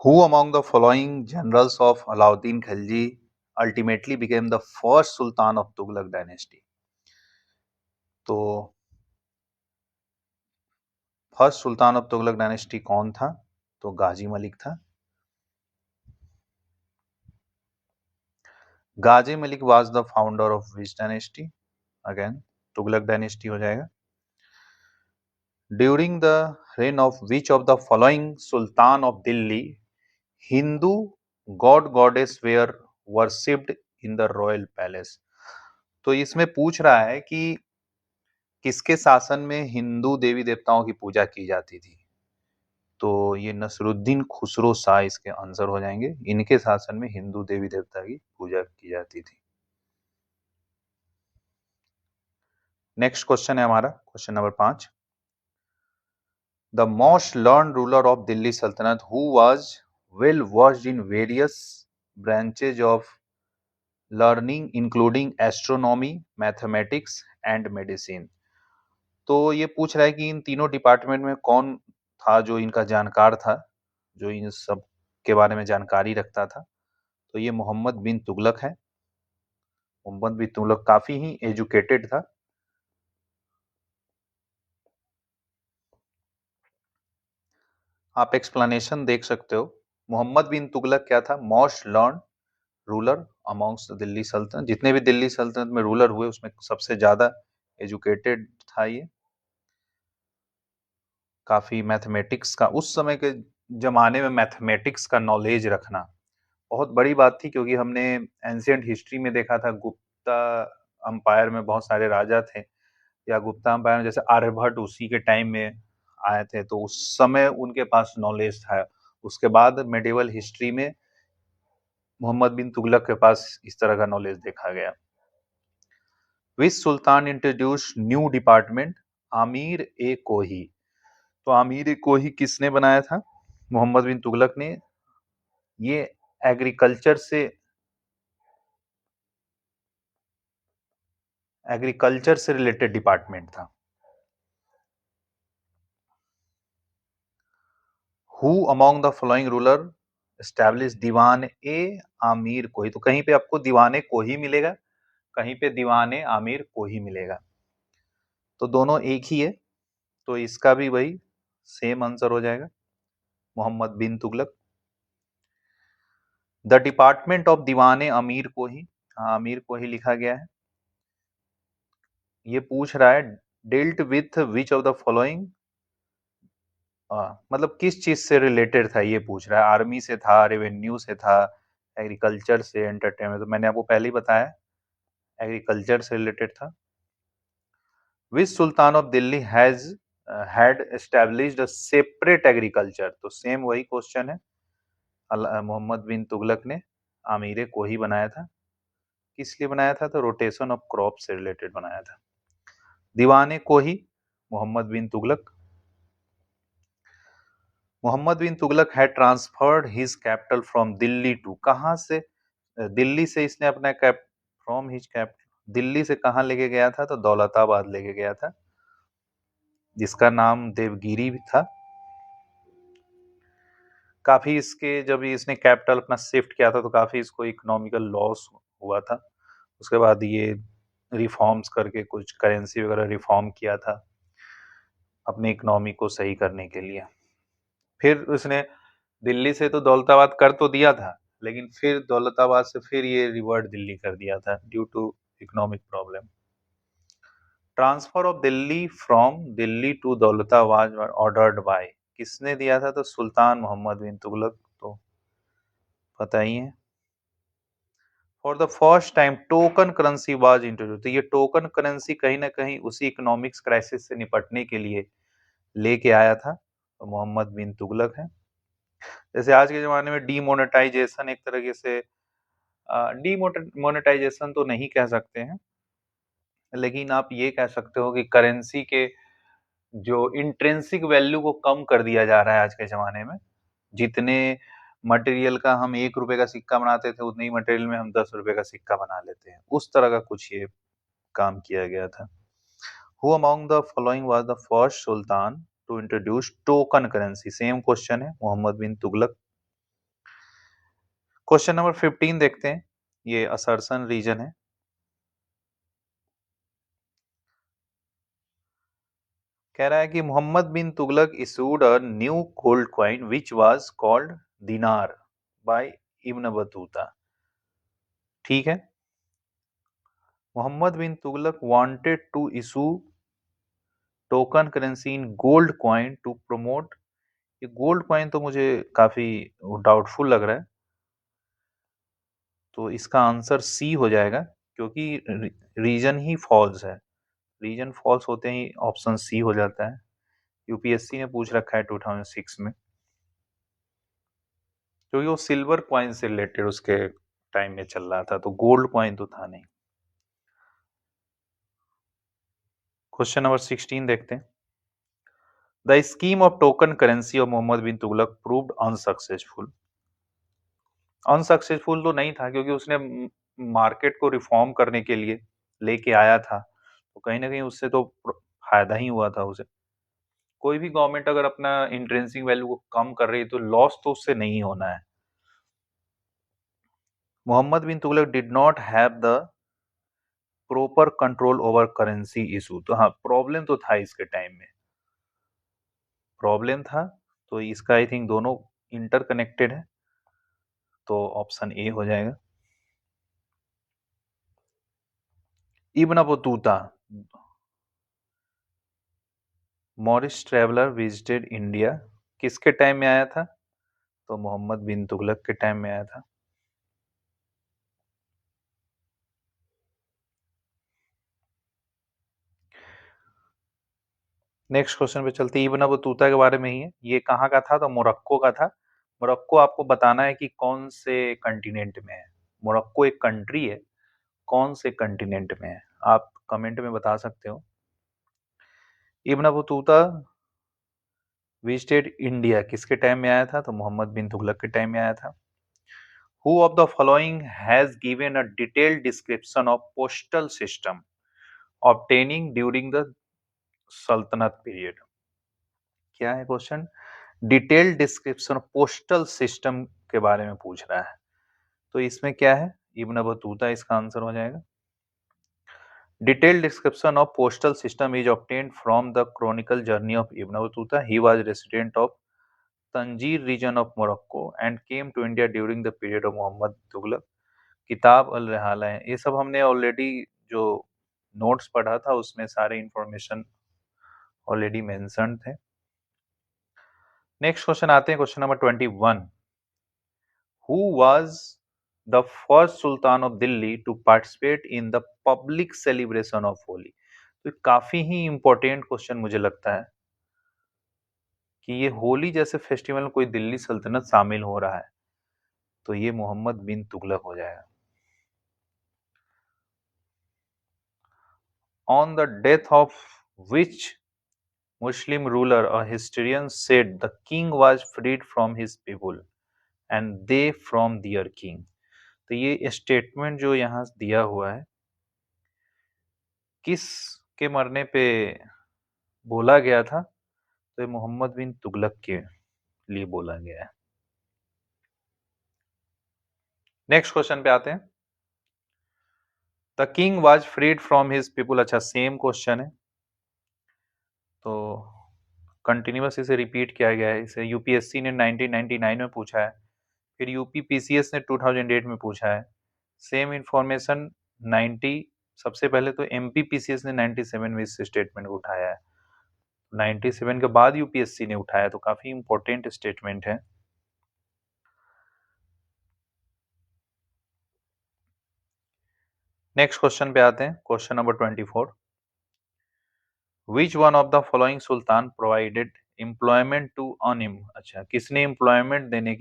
Who among the following generals of Alauddin Khilji ultimately became the first Sultan of Tughlaq dynasty? तो first sultan of Tughlaq dynasty कौन था? तो गाजी मलिक था। Ghazi Malik was the founder of which dynasty? Again Tughlaq dynasty हो जाएगा। During the reign of which of the following sultan of Delhi Hindu god goddess were worshipped in the royal palace? तो इसमें पूछ रहा है कि किसके शासन में हिंदू देवी देवताओं की पूजा की जाती थी? तो ये नसरुद्दीन खुसरो शाह इसके आंसर हो जाएंगे। इनके शासन में हिंदू देवी देवता की पूजा की जाती थी। नेक्स्ट क्वेश्चन है हमारा question number 5। The most learn ruler of Delhi saltanat who was well versed in various branches of learning including astronomy, mathematics and medicine? तो ये पूछ रहा है कि इन तीनों डिपार्टमेंट में कौन था जो इनका जानकार था, जो इन सब के बारे में जानकारी रखता था? तो ये मोहम्मद बिन तुगलक है। मोहम्मद बिन तुगलक काफी ही एजुकेटेड था। आप एक्सप्लेनेशन देख सकते हो। मोहम्मद बिन तुगलक क्या था? Most learn ruler amongst Delhi सल्तनत। जितने भी दिल्ली सल्तनत में रूलर हुए उसमें सबसे ज्यादा एजुकेटेड था ये। काफी मैथमेटिक्स का, उस समय के जमाने में मैथमेटिक्स का नॉलेज रखना बहुत बड़ी बात थी, क्योंकि हमने एंशियंट हिस्ट्री में देखा था गुप्ता अंपायर में बहुत सारे राजा थे, या गुप्ता अंपायर में जैसे आर्यभट्ट उसी के टाइम में आए थे, तो उस समय उनके पास नॉलेज था। उसके बाद मेडिवल हिस्ट्री में मोहम्मद बिन तुगलक के पास इस तरह का नॉलेज देखा गया। विच सुल्तान इंट्रोड्यूस न्यू डिपार्टमेंट? आमिर ए कोही। तो आमिर ए कोही किसने बनाया था? मोहम्मद बिन तुगलक ने। ये एग्रीकल्चर से रिलेटेड डिपार्टमेंट था। Who among the following ruler establish Diwan i Amir Kohi? तो कहीं पे आपको दीवाने कोही मिलेगा, कहीं पे दीवाने आमिर कोही मिलेगा, तो दोनों एक ही है, तो इसका भी वही सेम आंसर हो जाएगा, Mohammad bin Tughlaq. The department of दीवाने अमीर कोही, हाँ अमीर कोही लिखा गया है। ये पूछ रहा है dealt with which of the following, मतलब किस चीज से रिलेटेड था ये पूछ रहा है। आर्मी से था, रेवेन्यू से था, एग्रीकल्चर से, एंटरटेनमेंट? तो मैंने आपको पहले ही बताया एग्रीकल्चर से रिलेटेड था। Which sultan of Delhi has had established a separate agriculture? तो सेम वही क्वेश्चन है। मोहम्मद बिन तुगलक ने आमीर कोही बनाया था। किस लिए बनाया था? तो रोटेशन ऑफ क्रॉप से रिलेटेड बनाया था। Diwane Kohi Mohammad bin Tughlaq. Mohammad bin Tughlaq had transferred his capital from Delhi to, कहां से? दिल्ली से इसने अपना cap from his capital, Delhi से कहां लेके गया था? तो दौलताबाद लेके गया था, जिसका नाम देवगिरी भी था। काफी इसके, जब इसने कैपिटल अपना शिफ्ट किया था तो काफी इसको इकोनॉमिकल लॉस हुआ था। उसके बाद ये रिफॉर्म्स करके कुछ करेंसी वगैरह रिफॉर्म किया था अपने इकोनॉमी को सही करने के लिए। फिर उसने दिल्ली से तो दौलताबाद कर तो दिया था, लेकिन फिर दौलताबाद से फिर ये रिवर्ट दिल्ली कर दिया था due to economic problem. Transfer of Delhi from Delhi to Daulatabad ordered by, किसने दिया था? तो सुल्तान मोहम्मद बिन तुगलक, तो पता ही है। For the first time token currency was introduce, तो ये टोकन करेंसी कहीं ना कहीं उसी इकोनॉमिक्स क्राइसिस से निपटने के लिए लेके आया था, तो मोहम्मद बिन तुगलक है। जैसे आज के जमाने में डीमोनेटाइजेशन एक तरीके से, डीमोनेटाइजेशन तो नहीं कह सकते हैं, लेकिन आप ये कह सकते हो कि करेंसी के जो इंट्रिंसिक वैल्यू को कम कर दिया जा रहा है आज के जमाने में। जितने मटेरियल का हम 1 रुपए का सिक्का बनाते थे, उतने ही मटेरियल में हम 10 रुपए का सिक्का बना लेते हैं, उस तरह का कुछ ये काम किया गया था। Who among the following was the first sultan to introduce token currency? Same question है, मोहम्मद बिन तुगलक। क्वेश्चन नंबर 15 देखते हैं, ये असर्सन रीजन है। कह रहा है कि Mohammad bin Tughlaq issued a new gold coin which was called dinar by Ibn Battuta. ठीक है, Mohammad bin Tughlaq wanted to issue token currency in gold coin to promote. ये गोल्ड कॉइन तो मुझे काफी डाउटफुल लग रहा है, तो इसका आंसर सी हो जाएगा, क्योंकि रीजन ही फॉल्स है। रीजन फॉल्स होते ही ऑप्शन सी हो जाता है। यूपीएससी ने पूछ रखा है 2006 में, क्योंकि वो सिल्वर कॉइन से रिलेटेड उसके टाइम में चल रहा था, तो गोल्ड कॉइन तो था नहीं। क्वेश्चन नंबर 16 देखते हैं। The scheme of token currency of Mohammad bin Tughlaq proved unsuccessful. Unsuccessful तो नहीं था, क्योंकि उसने मार्केट को रिफॉर्म करने के लिए लेके आया था, तो कहीं ना कहीं उससे तो फायदा ही हुआ था उसे। कोई भी गवर्नमेंट अगर अपना इंट्रेंसिक वैल्यू को कम कर रही है तो लॉस तो उससे नहीं होना है। Mohammad bin Tughlaq did not have the proper control over currency issue. तो हाँ, प्रॉब्लम तो था इसके टाइम में, प्रॉब्लम था, तो इसका आई थिंक दोनों इंटरकनेक्टेड है, तो ऑप्शन ए हो जाएगा। Ibn Battuta, Morris traveller visited India, किसके टाइम में आया था? तो मोहम्मद बिन तुगलक के टाइम में आया था। नेक्स्ट क्वेश्चन पे चलते हैं, इब्न बतूता के बारे में ही है। ये कहाँ का था? तो मोरक्को का था। मोरक्को आपको बताना है कि कौन से कंटिनेंट में है। मोरक्को एक कंट्री है, कौन से कंटिनेंट में है आप कमेंट में बता सकते हो। इब्न बतूता विजिटेड इंडिया किसके टाइम में आया था? तो मोहम्मद बिन तुगलक के टाइम में आया था। Who of the following has given a detailed description of postal system obtaining during the सल्तनत पीरियड। क्या है question? Detailed description postal system के बारे में पूछ रहा है, तो इसमें क्या है? इब्न बतूता इसका आंसर हो जाएगा। Detailed description of postal system is obtained from the chronicle journey of Ibn Battuta. He was resident of Tangier region of Morocco and came to India during the period of Muhammad Tughlaq. किताब अल रहाला है, ये सब हमने already जो notes पढ़ा था उसमें सारे इंफॉर्मेशन ऑलरेडी मेंशन थे। नेक्स्ट क्वेश्चन आते हैं, question number 21। Who was the first sultan of Delhi to participate in the public celebration of Holi? तो काफी ही इंपॉर्टेंट क्वेश्चन मुझे लगता है कि ये होली जैसे फेस्टिवल में कोई दिल्ली सल्तनत शामिल हो रहा है, तो ये मोहम्मद बिन तुगलक हो जाएगा। On the death of which Muslim ruler a historian said the king was freed from his people and they from their king. तो ये स्टेटमेंट जो यहाँ दिया हुआ है, किस के मरने पे बोला गया था? तो ये मोहम्मद बिन तुगलक के लिए बोला गया है। नेक्स्ट क्वेश्चन पे आते हैं। The king was freed from his people, अच्छा सेम क्वेश्चन है, तो कंटिन्यूअस इसे रिपीट किया गया है। इसे यूपीएससी ने 1999 में पूछा है, फिर यूपी पीसीएस ने 2008 में पूछा है। सेम इंफॉर्मेशन 90, सबसे पहले तो एमपी पीसीएस ने 97 में इस स्टेटमेंट को उठाया है, 97 के बाद यूपीएससी ने उठाया, तो काफी इंपॉर्टेंट स्टेटमेंट है। नेक्स्ट क्वेश्चन पे आते हैं, question number 24। Which one of the following sultan provided employment to अनिम, अच्छा किसने एम्प्लॉयमेंट देने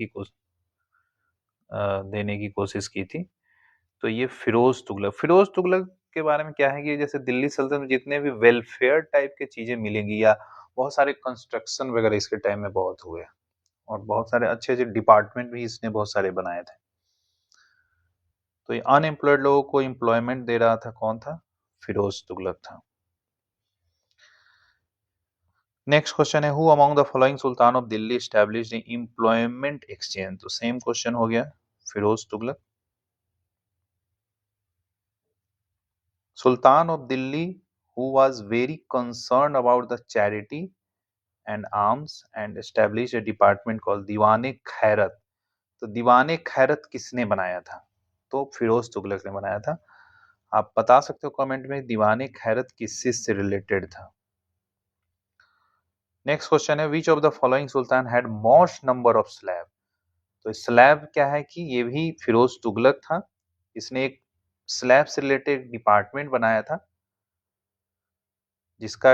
की कोशिश की थी? तो ये फिरोज तुगलक। फिरोज तुगलक के बारे में क्या है कि जैसे दिल्ली सल्तनत में जितने भी वेलफेयर टाइप की चीजें मिलेंगी, या बहुत सारे कंस्ट्रक्शन वगैरह इसके टाइम में बहुत हुए, और बहुत सारे अच्छे अच्छे डिपार्टमेंट भी इसने बहुत सारे बनाए थे, तो ये अनएम्प्लॉयड लोगों को एम्प्लॉयमेंट दे रहा था, कौन था? फिरोज तुगलक था। नेक्स्ट क्वेश्चन है, who among the following sultan of Delhi established employment exchange? तो सेम क्वेश्चन हो गया, Firoz Tughlaq. Sultan of Delhi who was very concerned about the charity and alms and established a department called दीवाने खैरत। तो दीवाने खैरत किसने बनाया था? तो फिरोज तुगलक ने बनाया था। आप बता सकते हो कमेंट में दीवाने खैरत किस चीज से रिलेटेड था। नेक्स्ट क्वेश्चन है विच of the following Sultan had most number of slab. तो स्लैब क्या है कि ये भी फिरोज तुगलक था। इसने एक स्लैब से रिलेटेड डिपार्टमेंट बनाया था जिसका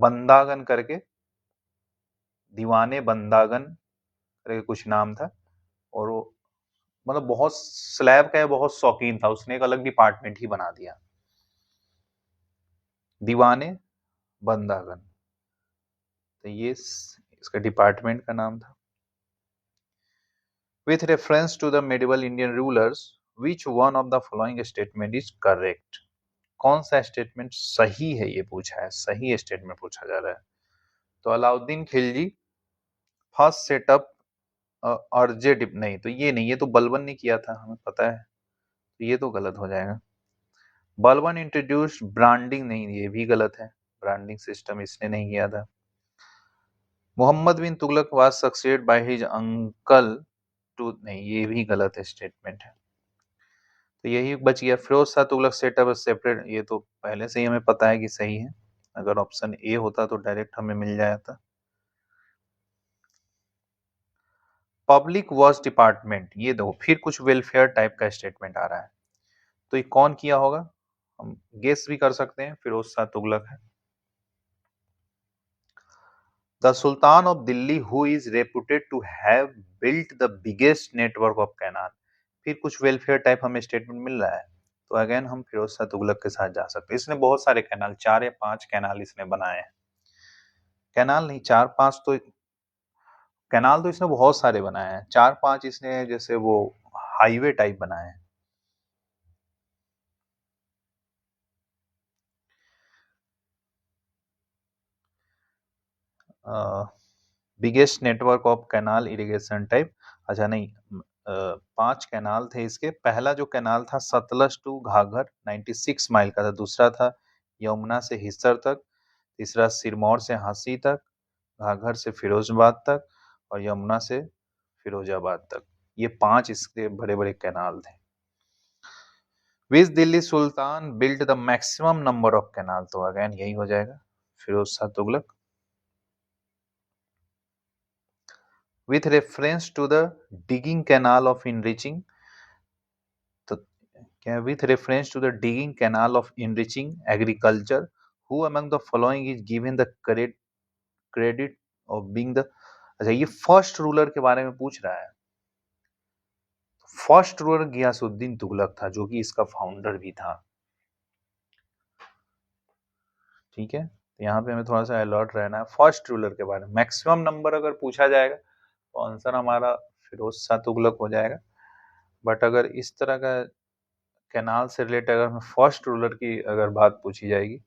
बंदागन करके, दीवाने बंदागन करके कुछ नाम था। और वो मतलब बहुत स्लैब का बहुत शौकीन था, उसने एक अलग डिपार्टमेंट ही बना दिया, दीवाने बंदागन। तो ये इसका डिपार्टमेंट का नाम था। With reference to the medieval Indian rulers, which one of the following statement is correct? कौन सा स्टेटमेंट सही है, ये पूछा है, सही स्टेटमेंट पूछा जा रहा है। तो अलाउद्दीन खिलजी फर्स्ट सेटअप अर्जे नहीं, तो ये नहीं, ये तो बलबन ने किया था, हमें पता है, तो ये तो गलत हो जाएगा। बलबन इंट्रोड्यूस्ड ब्रांडिंग नहीं, ये भी गलत है, ब्रांडिंग सिस्टम इसने नहीं किया था। Mohammad bin Tughlaq was succeeded by his uncle too, नहीं ये भी गलत स्टेटमेंट है। तो यही बच गया, फिरोज शाह तुगलक सेटअप सेपरेट, ये तो पहले से ही हमें पता है कि सही है, अगर ऑप्शन ए होता तो डायरेक्ट हमें मिल जाता। पब्लिक वर्क्स डिपार्टमेंट, ये देखो फिर कुछ वेलफेयर टाइप का स्टेटमेंट आ रहा है, तो ये कौन किया होगा, हम गेस भी कर सकते हैं, फिरोज शाह तुगलक है। The sultan of Delhi who is reputed to have built the biggest network of canal, फिर कुछ वेलफेयर टाइप हमें स्टेटमेंट मिल रहा है, तो अगेन हम फिरोज शाह तुगलक के साथ जा सकते हैं। इसने बहुत सारे कैनाल, 4 या 5 कैनाल इसने बनाए हैं, कैनाल नहीं 4-5, तो कैनाल तो इसने बहुत सारे बनाए हैं, 4-5 इसने जैसे वो हाईवे टाइप बनाए हैं। Biggest network of canal irrigation type, अच्छा नहीं, 5 कैनाल थे इसके। पहला जो कैनाल था सतलज टू घाघर 96 माइल का था, दूसरा था यमुना से हिस्सर तक, तीसरा सिरमौर से हांसी तक, घाघर से फिरोजाबाद तक और यमुना से फिरोजाबाद तक, ये 5 इसके बड़े बड़े कैनाल थे। Which Delhi sultan built the maximum number of canal, तो अगेन यही हो जाएगा Firoz Shah Tughlaq. With reference to the digging canal of enriching, तो क्या with reference to the digging canal of enriching agriculture, who among the following is given the credit of being the, अच्छा ये first ruler के बारे में पूछ रहा है। फर्स्ट रूलर गियासुद्दीन तुगलक था, जो कि इसका फाउंडर भी था। ठीक है, तो यहाँ पे हमें थोड़ा सा अलर्ट रहना है फर्स्ट रूलर के बारे में। मैक्सिमम नंबर अगर पूछा जाएगा तो आंसर हमारा फिरोज शाह तुगलक हो जाएगा, बट अगर इस तरह का कैनाल से रिलेटेड अगर हमें फर्स्ट रूलर की अगर बात पूछी जाएगी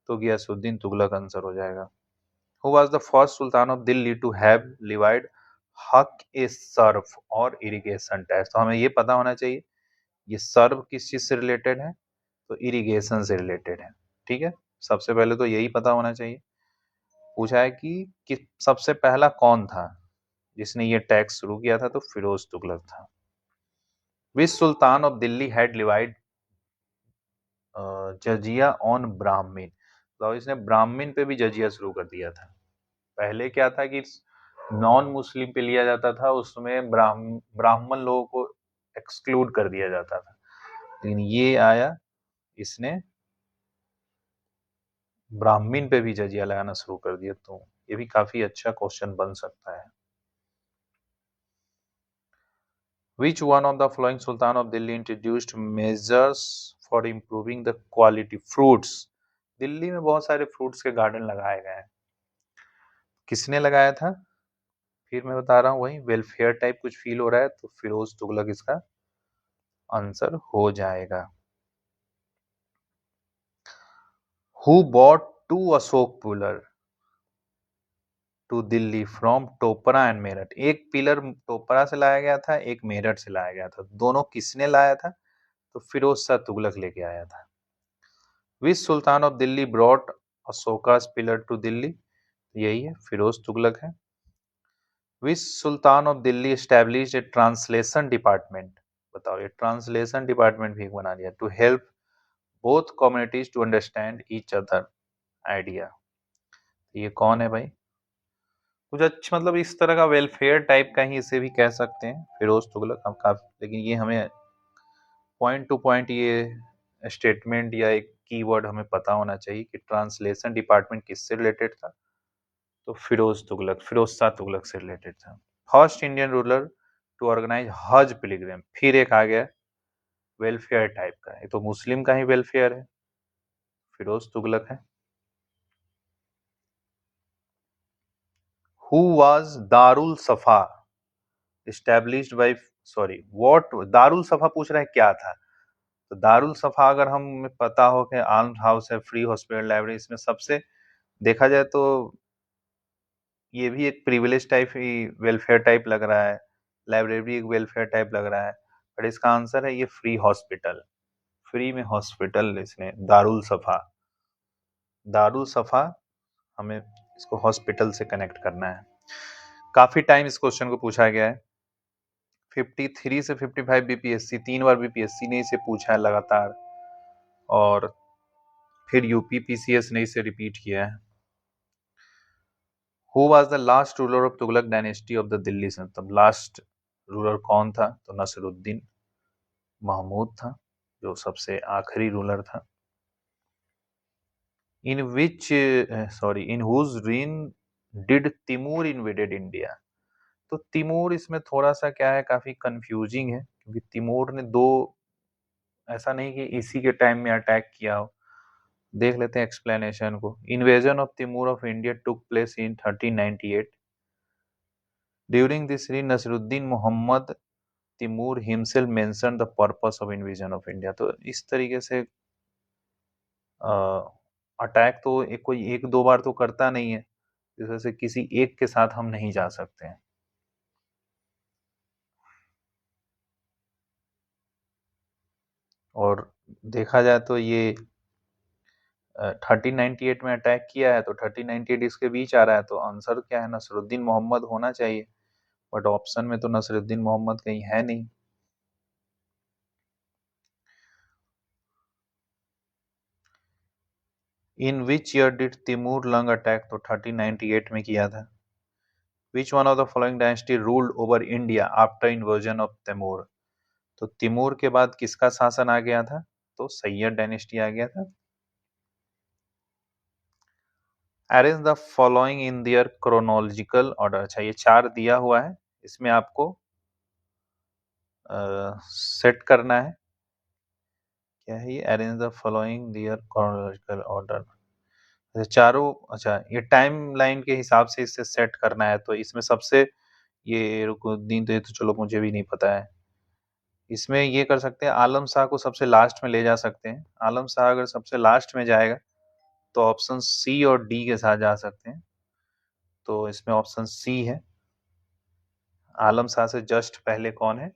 तो गियासुद्दीन तुगलक आंसर हो जाएगा। Who was the first sultan of Delhi to have levied haq e sharb और इरिगेशन टैक्स, तो हमें ये पता होना चाहिए ये सर्व किस चीज से रिलेटेड है, तो इरिगेशन से रिलेटेड है। ठीक है, सबसे पहले तो यही पता होना चाहिए। पूछा है कि सबसे पहला कौन था जिसने ये टैक्स शुरू किया था, तो फिरोज तुगलक था। Which sultan of Delhi had levied jizya on Brahmin, तो इसने ब्राह्मीण पे भी जजिया शुरू कर दिया था। पहले क्या था कि नॉन मुस्लिम पे लिया जाता था, उसमें ब्राह्मण लोगों को एक्सक्लूड कर दिया जाता था, लेकिन ये आया, इसने ब्राह्मीण पे भी जजिया लगाना शुरू कर दिया, तो ये भी काफी अच्छा क्वेश्चन बन सकता है। Which one of the following Sultan of Delhi introduced measures for improving the quality fruits? Delhi में बहुत सारे फ्रूट्स के गार्डन लगाए गए हैं, किसने लगाया था, फिर मैं बता रहा हूँ वही वेलफेयर टाइप कुछ फील हो रहा है, तो फिरोज तुगलक इसका आंसर हो जाएगा। Who bought 2 Ashoka pillar, to Delhi from Topra and Meerut. एक पिलर टोपरा से लाया गया था, एक मेरठ से लाया गया था। दोनों किसने लाया था? तो फिरोज शाह तुगलक लेके आया था। Which sultan of Delhi brought Ashoka's pillar to Delhi? यही है, फिरोज तुगलक है। Which sultan of Delhi established a translation department? बताओ, ये ट्रांसलेशन डिपार्टमेंट भी बना दिया to help both communities to understand each other idea. ये कौन है भाई? कुछ अच्छा, मतलब इस तरह का वेलफेयर टाइप का ही इसे भी कह सकते हैं, फिरोज तुगलक। हम काफी, लेकिन ये हमें पॉइंट टू पॉइंट ये स्टेटमेंट या एक कीवर्ड हमें पता होना चाहिए कि ट्रांसलेशन डिपार्टमेंट किससे रिलेटेड था। तो फिरोज तुगलक, फिरोज शाह तुगलक से रिलेटेड था। First Indian ruler to organise hajj pilgrim, फिर एक आ गया वेलफेयर टाइप का, ये तो मुस्लिम का ही वेलफेयर है, फिरोज तुगलक है। हु वाज दारुल सफा established bye, sorry what, Darul सफा पूछ रहा है क्या था। तो दारुल सफा अगर हमें पता हो कि आर्म्ड हाउस है, फ्री हॉस्पिटल, लाइब्रेरी, इसमें सबसे देखा जाए तो ये भी एक प्रिविलेज टाइप ही वेलफेयर टाइप लग रहा है, लाइब्रेरी भी एक वेलफेयर टाइप लग रहा है, बट इसका आंसर है ये फ्री हॉस्पिटल। फ्री में हॉस्पिटल इसने दारुल सफा, दारुल सफा, हमें इसको हॉस्पिटल से कनेक्ट करना है। काफी टाइम इस क्वेश्चन को पूछा गया है, 53 से 55 बीपीएससी, 3 बार बीपीएससी ने इसे पूछा है लगातार, और फिर यूपी पीसीएस ने इसे रिपीट किया है। Who was the last ruler of Tughlaq dynasty of the Delhi Sultanate? Last ruler कौन था? तो नसरुद्दीन महमूद था, जो सबसे आखिरी रूलर था। In which, sorry, in whose reign did Timur invaded India? तो तिमूर इसमें थोड़ा सा क्या है, काफी कंफ्यूजिंग है, क्योंकि तिमूर ने दो, ऐसा नहीं कि इसी के टाइम में अटैक किया हो। देख लेते हैं एक्सप्लेनेशन को। Invasion of Timur of India took place in 1398। During this reign Nasiruddin Mohammad Timur himself mention the purpose of invasion of India. तो इस तरीके से अटैक तो कोई एक दो बार तो करता नहीं है, इस वजह से किसी एक के साथ हम नहीं जा सकते हैं। और देखा जाए तो ये 1398 में अटैक किया है, तो 1398 इसके बीच आ रहा है, तो आंसर क्या है? नसरुद्दीन मोहम्मद होना चाहिए, बट ऑप्शन में तो नसरुद्दीन मोहम्मद कहीं है नहीं। In which year did Timur Lang attack? तो 1398 में किया था। Which one of the following dynasty ruled over India after invasion of Timur? तो तिमूर के बाद किसका शासन आ गया था? तो सैयद डायनेस्टी आ गया था। Arrange the following in their chronological order. अच्छा, ये चार दिया हुआ है, इसमें आपको सेट करना है। क्या है ये? Arrange the following their chronological order. चारों, अच्छा, ये टाइम लाइन के हिसाब से इसे सेट करना है, तो इसमें सबसे, ये रुकुनुद्दीन, तो ये तो चलो मुझे भी नहीं पता है। इसमें ये कर सकते हैं, आलम शाह को सबसे लास्ट में ले जा सकते हैं। आलम शाह अगर सबसे लास्ट में जाएगा तो ऑप्शन सी और डी के साथ जा सकते हैं, तो इसमें ऑप्शन सी है। आलम शाह से जस्ट पहले कौन है?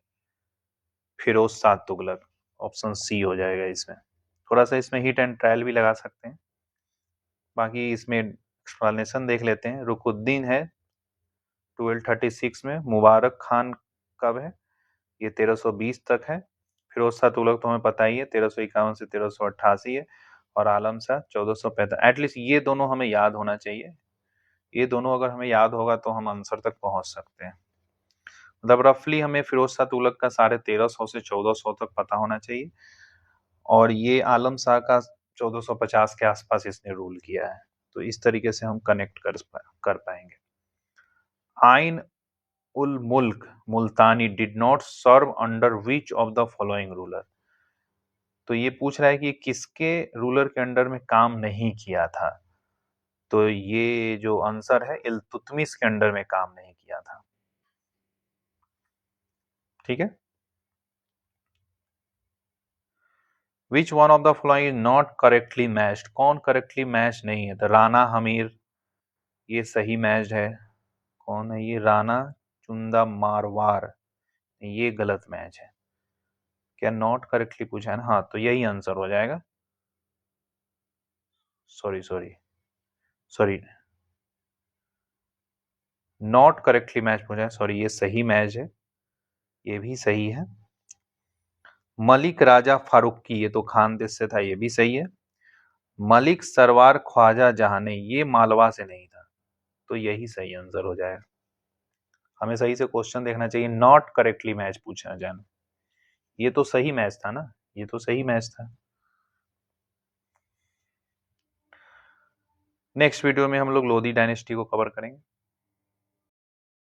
फिरोज शाह तुगलक। ऑप्शन सी हो जाएगा इसमें। थोड़ा सा इसमें हिट एंड ट्रायल भी लगा सकते हैं। बाकी इसमें एक्सप्लेनेशन देख लेते हैं। रुकुद्दीन है 1236 में। मुबारक खान कब है? ये 1320 तक है। फिरोज शाह तुगलक तो हमें पता ही है, 1351 से 1388 है। और आलम शाह 1445। एटलीस्ट ये दोनों हमें याद होना चाहिए। ये दोनों अगर हमें याद होगा तो हम आंसर तक पहुंच सकते हैं। मतलब रफली हमें फिरोज शाह तुगलक का 1350 से 1400 तक पता होना चाहिए, और ये आलम शाह का 1450 के आसपास इसने रूल किया है। तो इस तरीके से हम कनेक्ट कर पाएंगे। Ain ul Mulk Multani did not serve under which of the following ruler? तो ये पूछ रहा है कि किसके रूलर के अंडर में काम नहीं किया था। तो ये जो आंसर है, इल्तुतमिश के अंडर में काम नहीं किया था। ठीक है। विच one of the following is not correctly matched? कौन करेक्टली मैच नहीं है? तो राणा हमीर, ये सही मैच है। कौन है ये? राणा चुंदा मारवार। ये गलत मैच है। क्या नॉट करेक्टली पूछा है ना? हाँ, तो यही आंसर हो जाएगा। Sorry sorry sorry, not correctly match पूछा है, सॉरी, ये सही मैच है, ये भी सही है। मलिक राजा फारूकी, ये तो खानदेश से था, ये भी सही है। मलिक सरवार ख्वाजा जहां, नहीं, ये मालवा से नहीं था, तो यही सही आंसर हो जाएगा। हमें सही से क्वेश्चन देखना चाहिए, नॉट करेक्टली मैच पूछना जाना। ये तो सही मैच था ना, ये तो सही मैच था। नेक्स्ट वीडियो में हम लोग लोधी डायनेस्टी को कवर करेंगे।